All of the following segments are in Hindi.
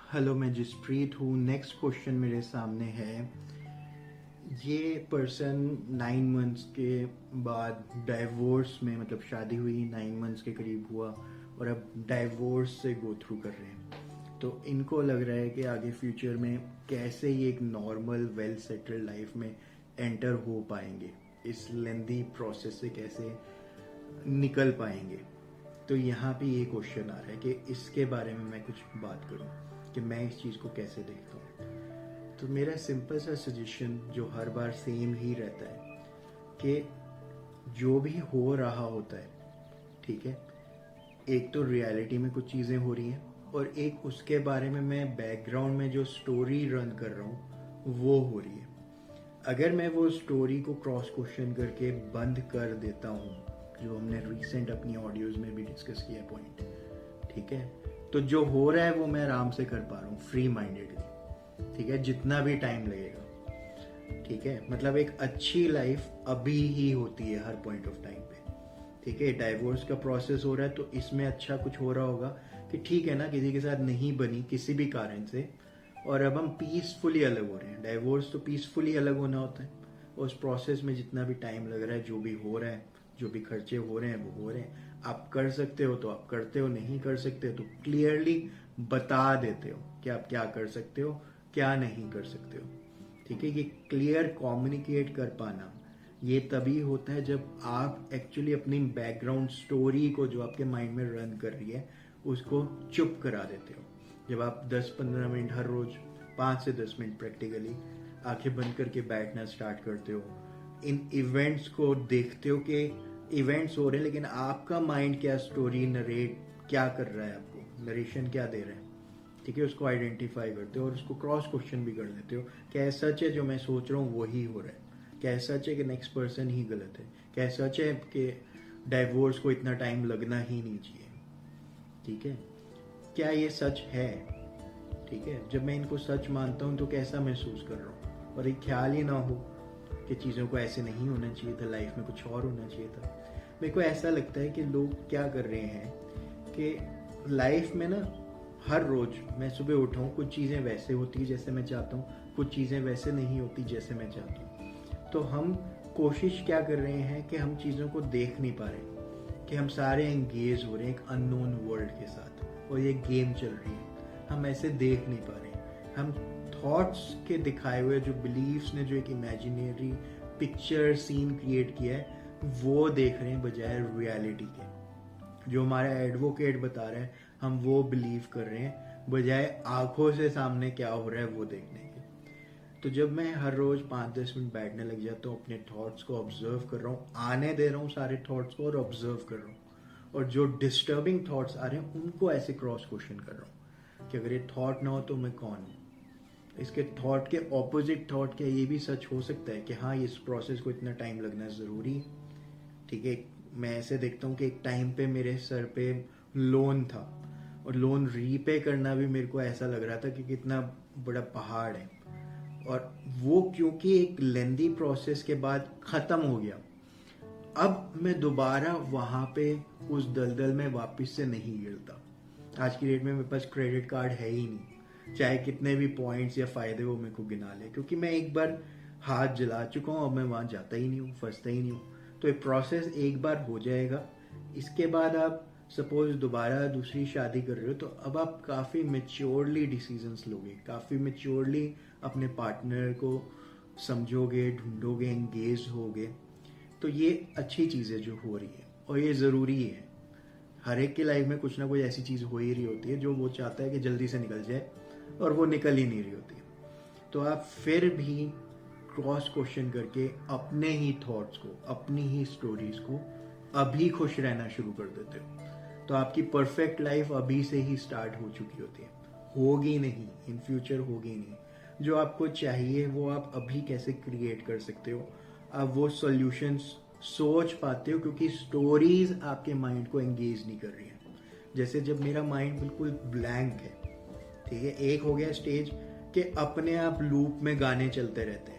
हेलो, मैं जसप्रीत हूँ। नेक्स्ट क्वेश्चन मेरे सामने है। ये पर्सन 9 मंथ्स के बाद डाइवोर्स में, मतलब शादी हुई 9 मंथ्स के करीब हुआ और अब डाइवोर्स से गो थ्रू कर रहे हैं। तो इनको लग रहा है कि आगे फ्यूचर में कैसे ये एक नॉर्मल वेल सेटल्ड लाइफ में एंटर हो पाएंगे, इस लेंदी प्रोसेस से कैसे निकल पाएंगे। तो यहाँ पे ये क्वेश्चन आ रहा है कि इसके बारे में मैं कुछ बात करूँ कि मैं इस चीज़ को कैसे देखता हूँ। तो मेरा सिंपल सा सजेशन जो हर बार सेम ही रहता है कि जो भी हो रहा होता है, ठीक है, एक तो रियलिटी में कुछ चीज़ें हो रही हैं और एक उसके बारे में मैं बैकग्राउंड में जो स्टोरी रन कर रहा हूँ वो हो रही है। अगर मैं वो स्टोरी को क्रॉस क्वेश्चन करके बंद कर देता हूँ, जो हमने रिसेंट अपनी ऑडियोज में भी डिस्कस किया पॉइंट, ठीक है, तो जो हो रहा है वो मैं आराम से कर पा रहा हूँ फ्री माइंडेडली, ठीक है, जितना भी टाइम लगेगा, ठीक है। मतलब एक अच्छी लाइफ अभी ही होती है हर पॉइंट ऑफ टाइम पे, ठीक है। डाइवोर्स का प्रोसेस हो रहा है तो इसमें अच्छा कुछ हो रहा होगा कि ठीक है ना, किसी के साथ नहीं बनी किसी भी कारण से और अब हम पीसफुली अलग हो रहे हैं। डाइवोर्स तो पीसफुली अलग होना होता है। उस प्रोसेस में जितना भी टाइम लग रहा है, जो भी हो रहा है, जो भी खर्चे हो रहे हैं वो हो रहे हैं। आप कर सकते हो तो आप करते हो, नहीं कर सकते तो क्लियरली बता देते हो कि आप क्या कर सकते हो, क्या नहीं कर सकते हो, ठीक है। ये क्लियर कम्युनिकेट कर पाना ये तभी होता है जब आप एक्चुअली अपनी बैकग्राउंड स्टोरी को जो आपके माइंड में रन कर रही है उसको चुप करा देते हो। जब आप 10-15 मिनट हर रोज, 5 से 10 मिनट प्रैक्टिकली आंखें बंद करके बैठना स्टार्ट करते हो, इन इवेंट्स को देखते हो कि इवेंट्स हो रहे हैं लेकिन आपका माइंड क्या स्टोरी नरेट क्या कर रहा है, आपको नरेशन क्या दे रहा है, ठीक है, उसको आइडेंटिफाई करते हो और उसको क्रॉस क्वेश्चन भी कर लेते हो। क्या सच है जो मैं सोच रहा हूँ वही हो रहा है? क्या सच है कि नेक्स्ट पर्सन ही गलत है? क्या सच है कि डाइवोर्स को इतना टाइम लगना ही नहीं चाहिए, ठीक है? क्या ये सच है? ठीक है, जब मैं इनको सच मानता हूँ तो कैसा महसूस कर रहा हूँ, और एक ख्याल ही ना हो कि चीज़ों को ऐसे नहीं होना चाहिए था, लाइफ में कुछ और होना चाहिए था। मेरे को ऐसा लगता है कि लोग क्या कर रहे हैं कि लाइफ में ना हर रोज मैं सुबह उठा हूँ, कुछ चीज़ें वैसे होती है जैसे मैं चाहता हूँ, कुछ चीज़ें वैसे नहीं होती जैसे मैं चाहता हूँ। तो हम कोशिश क्या कर रहे हैं कि हम चीज़ों को देख नहीं पा रहे, कि हम सारे एंगेज हो रहे हैं एक अननोन वर्ल्ड के साथ और ये गेम चल रही है, हम ऐसे देख नहीं पा रहे। हम थॉट्स के दिखाए हुए जो बिलीव्स ने जो एक इमेजिनरी पिक्चर सीन क्रिएट किया है वो देख रहे हैं बजाय रियलिटी के। जो हमारा एडवोकेट बता रहा है हम वो बिलीव कर रहे हैं बजाय आंखों से सामने क्या हो रहा है वो देखने के। तो जब मैं हर रोज 5-10 मिनट बैठने लग जाता हूँ, अपने थॉट्स को ऑब्जर्व कर रहा हूँ, आने दे रहा हूँ सारे थॉट्स को और ऑब्जर्व कर रहा हूँ, और जो डिस्टर्बिंग थॉट्स आ रहे हैं उनको ऐसे क्रॉस क्वेश्चन कर रहा हूँ कि अगर ये थॉट ना हो तो मैं कौन हूँ। इसके थॉट के ऑपोजिट थॉट क्या ये भी सच हो सकता है कि हाँ इस प्रोसेस को इतना टाइम लगना जरूरी है, ठीक है। मैं ऐसे देखता हूँ कि एक टाइम पे मेरे सर पे लोन था और लोन रीपे करना भी मेरे को ऐसा लग रहा था कि कितना बड़ा पहाड़ है, और वो क्योंकि एक लेंदी प्रोसेस के बाद खत्म हो गया, अब मैं दोबारा वहां पे उस दलदल में वापस से नहीं गिरता। आज की डेट में मेरे पास क्रेडिट कार्ड है ही नहीं, चाहे कितने भी पॉइंट्स या फायदे वो मेरे को गिना ले, क्योंकि मैं एक बार हाथ जला चुका हूँ, अब मैं वहां जाता ही नहीं हूँ, फंसता ही नहीं हूँ। तो ये प्रोसेस एक बार हो जाएगा, इसके बाद आप सपोज दोबारा दूसरी शादी कर रहे हो तो अब आप काफ़ी मेच्योरली डिसीजंस लोगे, काफ़ी मेच्योरली अपने पार्टनर को समझोगे, ढूंढोगे, एंगेज होगे। तो ये अच्छी चीज़ है जो हो रही है और ये ज़रूरी है। हर एक की लाइफ में कुछ ना कुछ ऐसी चीज़ हो ही रही होती है जो वो चाहता है कि जल्दी से निकल जाए और वो निकल ही नहीं रही होती। तो आप फिर भी क्रॉस क्वेश्चन करके अपने ही थॉट्स को, अपनी ही स्टोरीज को अभी खुश रहना शुरू कर देते हो, तो आपकी परफेक्ट लाइफ अभी से ही स्टार्ट हो चुकी होती है। होगी नहीं, इन फ्यूचर होगी नहीं। जो आपको चाहिए वो आप अभी कैसे क्रिएट कर सकते हो, आप वो सॉल्यूशंस सोच पाते हो क्योंकि स्टोरीज आपके माइंड को एंगेज नहीं कर रही है। जैसे जब मेरा माइंड बिल्कुल ब्लैंक है, ठीक है, एक हो गया स्टेज कि अपने आप लूप में गाने चलते रहते हैं,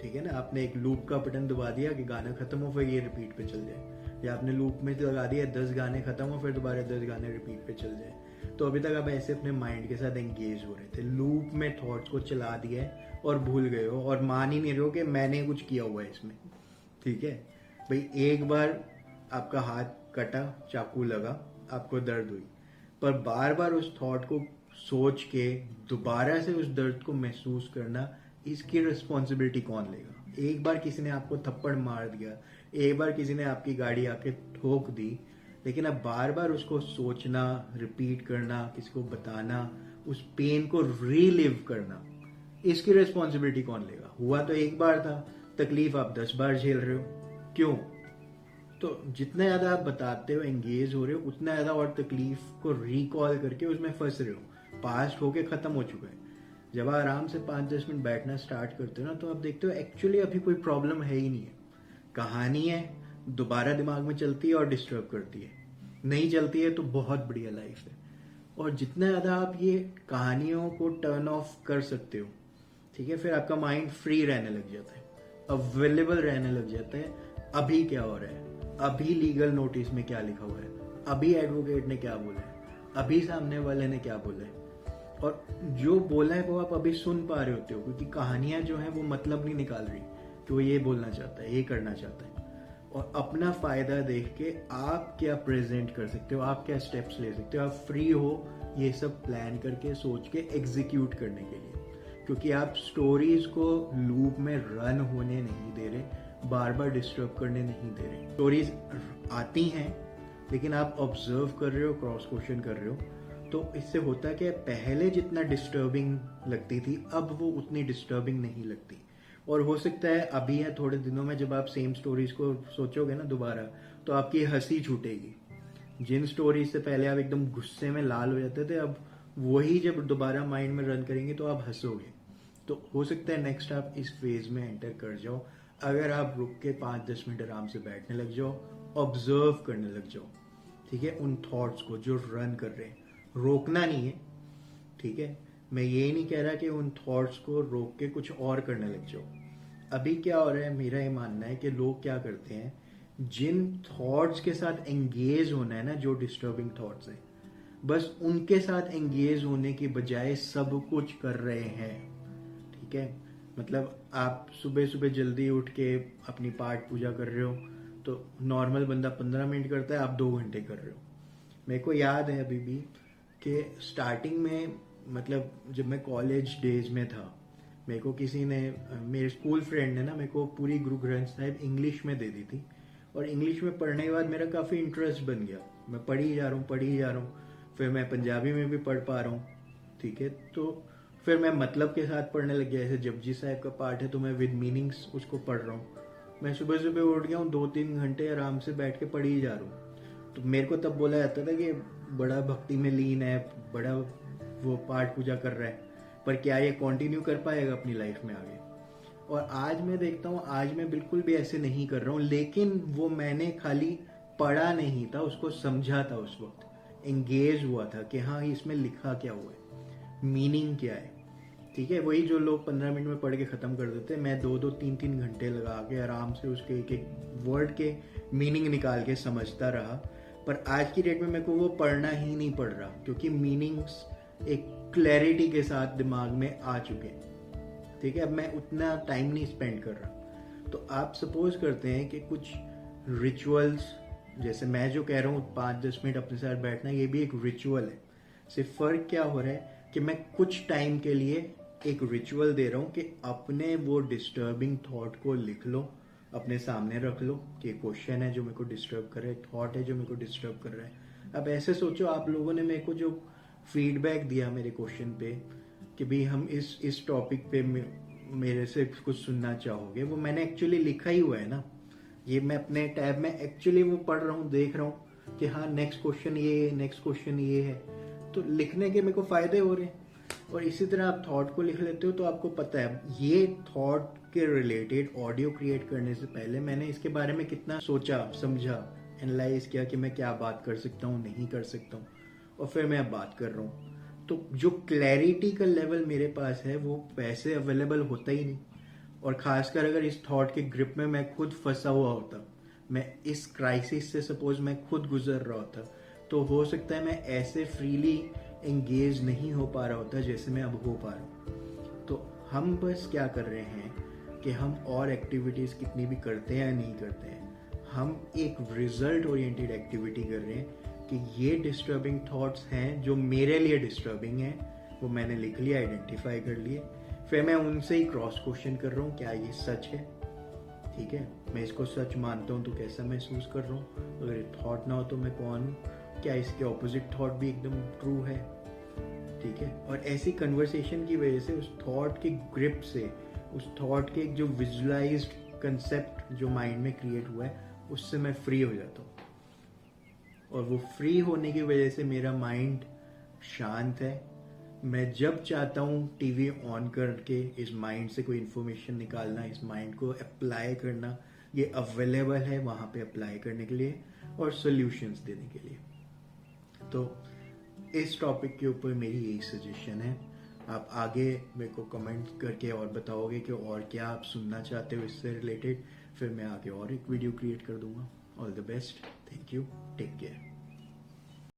ठीक है ना, आपने एक लूप का बटन दबा दिया कि गाना खत्म हो फिर ये रिपीट पे चल जाए, या आपने लूप में लगा दिया 10 गाने खत्म हो फिर दोबारा 10 गाने रिपीट पे चल जाए। तो अभी तक आप ऐसे अपने माइंड के साथ एंगेज हो रहे थे, लूप में थॉट्स को चला दिया है और भूल गए हो और मान ही नहीं रहे हो कि मैंने कुछ किया हुआ है इसमें। ठीक है भाई, एक बार आपका हाथ कटा, चाकू लगा, आपको दर्द हुई, पर बार बार उस थॉट को सोच के दोबारा से उस दर्द को महसूस करना, इसकी रिस्पॉन्सिबिलिटी कौन लेगा? एक बार किसी ने आपको थप्पड़ मार दिया, एक बार किसी ने आपकी गाड़ी आके ठोक दी, लेकिन अब बार बार उसको सोचना, रिपीट करना, किसी को बताना, उस पेन को रीलिव करना, इसकी रिस्पॉन्सिबिलिटी कौन लेगा? हुआ तो एक बार था, तकलीफ आप 10 बार झेल रहे हो, क्यों? तो जितना ज्यादा आप बताते हो, एंगेज हो रहे हो, उतना ज्यादा और तकलीफ को रिकॉल करके उसमें फंस रहे हो। पास्ट होके खत्म हो चुका है। जब आप आराम से 5-10 मिनट बैठना स्टार्ट करते हो ना, तो आप देखते हो एक्चुअली अभी कोई प्रॉब्लम है ही नहीं है। कहानी है, दोबारा दिमाग में चलती है और डिस्टर्ब करती है, नहीं चलती है तो बहुत बढ़िया लाइफ है। और जितना ज्यादा आप ये कहानियों को टर्न ऑफ कर सकते हो, ठीक है, फिर आपका माइंड फ्री रहने लग जाता है, अवेलेबल रहने लग जाता है। अभी क्या हो रहा है, अभी लीगल नोटिस में क्या लिखा हुआ है, अभी एडवोकेट ने क्या बोला है, अभी सामने वाले ने क्या बोला है, और जो बोला है वो आप अभी सुन पा रहे होते हो, क्योंकि कहानियां जो है वो मतलब नहीं निकाल रही कि वो ये बोलना चाहता है, ये करना चाहता है। और अपना फायदा देख के आप क्या प्रेजेंट कर सकते हो, आप क्या स्टेप्स ले सकते हो, आप फ्री हो ये सब प्लान करके, सोच के एग्जीक्यूट करने के लिए, क्योंकि आप स्टोरीज को लूप में रन होने नहीं दे रहे, बार बार डिस्टर्ब करने नहीं दे रहे। स्टोरीज आती हैं, लेकिन आप ऑब्जर्व कर रहे हो, क्रॉस क्वेश्चन कर रहे हो, तो इससे होता है कि पहले जितना डिस्टर्बिंग लगती थी, अब वो उतनी डिस्टर्बिंग नहीं लगती। और हो सकता है अभी या थोड़े दिनों में जब आप सेम स्टोरीज को सोचोगे ना दोबारा, तो आपकी हंसी छूटेगी। जिन स्टोरीज से पहले आप एकदम गुस्से में लाल हो जाते थे, अब वही जब दोबारा माइंड में रन करेंगे तो आप हंसोगे। तो हो सकता है नेक्स्ट आप इस फेज में एंटर कर जाओ, अगर आप रुक के 5-10 मिनट आराम से बैठने लग जाओ, ऑब्जर्व करने लग जाओ, ठीक है, उन थॉट्स को जो रन कर रहे हैं। रोकना नहीं है, ठीक है, मैं ये नहीं कह रहा कि उन थॉट्स को रोक के कुछ और करने लग जाओ। अभी क्या हो रहा है, मेरा ये मानना है कि लोग क्या करते हैं, जिन थॉट्स के साथ एंगेज होना है ना, जो डिस्टर्बिंग थॉट्स है, बस उनके साथ एंगेज होने की बजाय सब कुछ कर रहे हैं। ठीक है, मतलब आप सुबह सुबह जल्दी उठ के अपनी पाठ पूजा कर रहे हो, तो नॉर्मल बंदा 15 मिनट करता है, आप 2 घंटे कर रहे हो। मेरे को याद है अभी भी कि स्टार्टिंग में, मतलब जब मैं कॉलेज डेज में था, मेरे को किसी ने, मेरे स्कूल फ्रेंड ने ना मेरे को पूरी गुरु ग्रंथ साहिब इंग्लिश में दे दी थी। और इंग्लिश में पढ़ने के बाद मेरा काफ़ी इंटरेस्ट बन गया, मैं पढ़ी ही जा रहा हूँ। फिर मैं पंजाबी में भी पढ़ पा रहा हूँ, ठीक है। तो फिर मैं मतलब के साथ पढ़ने लग गया। जैसे जपजी साहिब का पाठ है तो मैं विद मीनिंग्स उसको पढ़ रहा हूँ। मैं सुबह सुबह उठ गया हूँ, 2-3 घंटे आराम से बैठ के पढ़ ही जा रहा हूँ। तो मेरे को तब बोला जाता था कि बड़ा भक्ति में लीन है, बड़ा वो पाठ पूजा कर रहा है, पर क्या ये कंटिन्यू कर पाएगा अपनी लाइफ में आगे? और आज मैं देखता हूँ, आज मैं बिल्कुल भी ऐसे नहीं कर रहा हूँ, लेकिन वो मैंने खाली पढ़ा नहीं था, उसको समझा था, उस वक्त एंगेज हुआ था कि हाँ इसमें लिखा क्या हुआ है, मीनिंग क्या है। ठीक है, वही जो लोग 15 मिनट में पढ़ के खत्म कर देते, मैं 2-2, 3-3 घंटे लगा के आराम से उसके एक एक वर्ड के मीनिंग निकाल के समझता रहा। पर आज की डेट में मेरे को वो पढ़ना ही नहीं पड़ रहा, क्योंकि मीनिंग्स एक क्लैरिटी के साथ दिमाग में आ चुके हैं। ठीक है, अब मैं उतना टाइम नहीं स्पेंड कर रहा। तो आप सपोज करते हैं कि कुछ रिचुअल्स, जैसे मैं जो कह रहा हूँ 5-10 मिनट अपने साथ बैठना, ये भी एक रिचुअल है। सिर्फ फर्क क्या हो रहा है कि मैं कुछ टाइम के लिए एक रिचुअल दे रहा हूँ कि अपने वो डिस्टर्बिंग थॉट को लिख लो, अपने सामने रख लो कि क्वेश्चन है जो मेरे को डिस्टर्ब कर रहा है, थॉट है जो मेरे को डिस्टर्ब कर रहा है। अब ऐसे सोचो, आप लोगों ने मेरे को जो फीडबैक दिया मेरे क्वेश्चन पे कि भाई हम इस टॉपिक पे मेरे से कुछ सुनना चाहोगे, वो मैंने एक्चुअली लिखा ही हुआ है ना। ये मैं अपने टैब में एक्चुअली वो पढ़ रहा हूँ, देख रहा हूँ कि हाँ नेक्स्ट क्वेश्चन ये, नेक्स्ट क्वेश्चन ये है। तो लिखने के मेरे को फायदे हो रहे हैं। और इसी तरह आप थॉट को लिख लेते हो तो आपको पता है ये थॉट के रिलेटेड ऑडियो क्रिएट करने से पहले मैंने इसके बारे में कितना सोचा, समझा, एनालाइज किया कि मैं क्या बात कर सकता हूँ, नहीं कर सकता हूँ, और फिर मैं अब बात कर रहा हूँ। तो जो क्लैरिटी का लेवल मेरे पास है वो वैसे अवेलेबल होता ही नहीं। और खासकर अगर इस थॉट के ग्रिप में मैं खुद फंसा हुआ होता, मैं इस क्राइसिस से सपोज मैं खुद गुजर रहा होता, तो हो सकता है मैं ऐसे फ्रीली एंगेज नहीं हो पा रहा होता जैसे मैं अब हो पा रहा हूँ। तो हम बस क्या कर रहे हैं कि हम और एक्टिविटीज़ कितनी भी करते हैं या नहीं करते हैं, हम एक रिजल्ट ओरिएंटेड एक्टिविटी कर रहे हैं कि ये डिस्टर्बिंग थॉट्स हैं जो मेरे लिए डिस्टर्बिंग हैं, वो मैंने लिख लिया, आइडेंटिफाई कर लिए, फिर मैं उनसे ही क्रॉस क्वेश्चन कर रहा हूँ, क्या ये सच है? ठीक है, मैं इसको सच मानता हूँ तो कैसा महसूस कर रहा हूँ, अगर ये थॉट ना हो तो मैं कौन हूँ, क्या इसके ऑपोजिट थॉट भी एकदम ट्रू है? ठीक है, और ऐसी कन्वर्सेशन की वजह से उस थॉट के ग्रिप से, उस थॉट के जो विजुअलाइज्ड कंसेप्ट जो माइंड में क्रिएट हुआ है, उससे मैं फ्री हो जाता हूँ। और वो फ्री होने की वजह से मेरा माइंड शांत है। मैं जब चाहता हूँ टीवी ऑन करके इस माइंड से कोई इन्फॉर्मेशन निकालना, इस माइंड को अप्लाई करना, ये अवेलेबल है वहाँ पे अप्लाई करने के लिए और सॉल्यूशंस देने के लिए। तो इस टॉपिक के ऊपर मेरी यही सजेशन है। आप आगे मेरे को कमेंट करके और बताओगे कि और क्या आप सुनना चाहते हो इससे रिलेटेड, फिर मैं आगे और एक वीडियो क्रिएट कर दूंगा। All the best, thank you, take care.